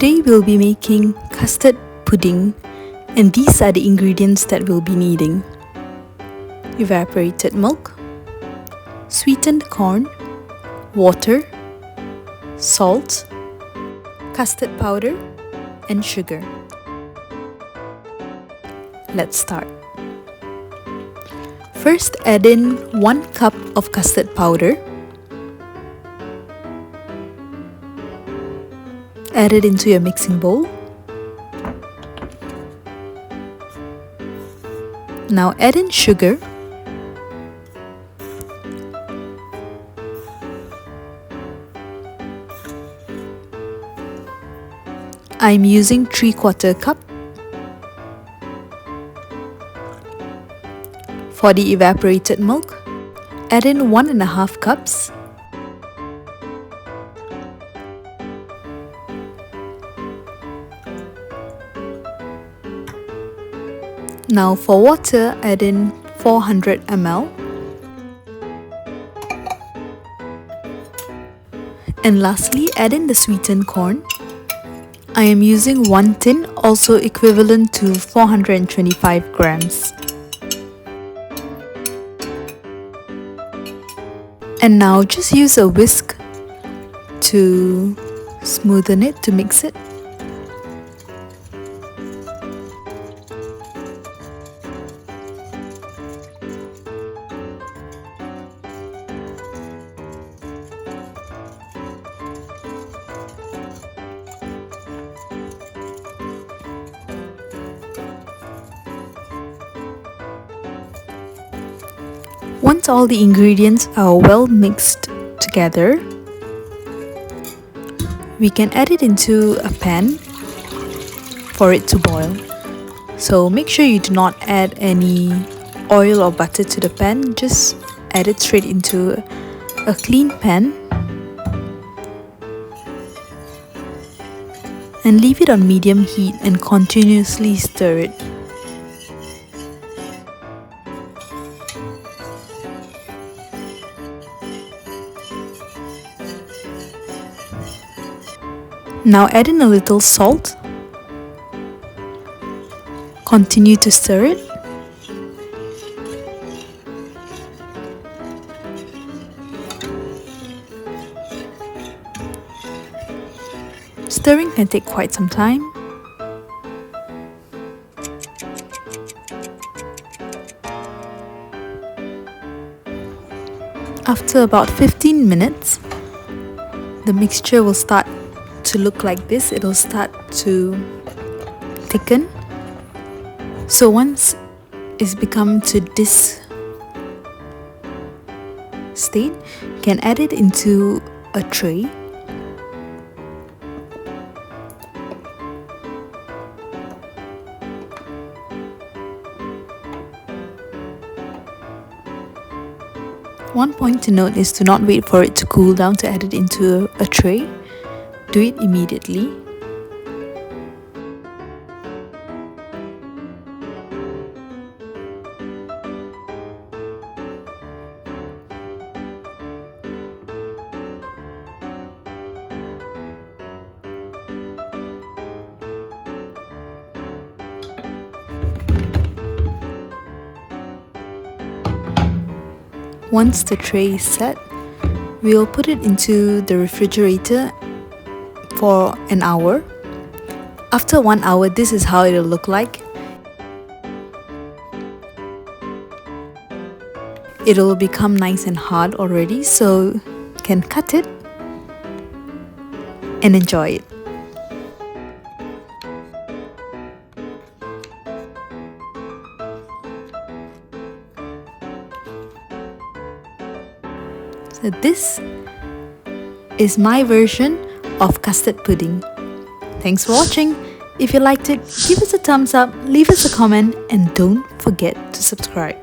Today we'll be making custard pudding, and these are the ingredients that we'll be needing: evaporated milk, sweetened corn, water, salt, custard powder, and sugar. Let's start. First, add in 1 cup of custard powder. Add it into your mixing bowl. Now add in sugar. I'm using 3/4 cup. For the evaporated milk, add in 1.5 cups. Now for water, add in 400 ml. And lastly, add in the sweetened corn. I am using 1 tin, also equivalent to 425 grams. And now just use a whisk to smoothen it, to mix it. Once all the ingredients are well mixed together, we can add it into a pan for it to boil. So make sure you do not add any oil or butter to the pan, just add it straight into a clean pan and leave it on medium heat and continuously stir it. Now add in a little salt. Continue to stir it. Stirring can take quite some time. After about 15 minutes, the mixture will start to look like this. It'll start to thicken. So once it's become to this state, you can add it into a tray. One point to note is to not wait for it to cool down to add it into a tray. Do it immediately. Once the tray is set, we'll put it into the refrigerator for an hour. After 1 hour, this is how it'll look like. It'll become nice and hard already, so you can cut it and enjoy it. So this is my version of custard pudding. Thanks for watching. If you liked it, give us a thumbs up, leave us a comment, and don't forget to subscribe.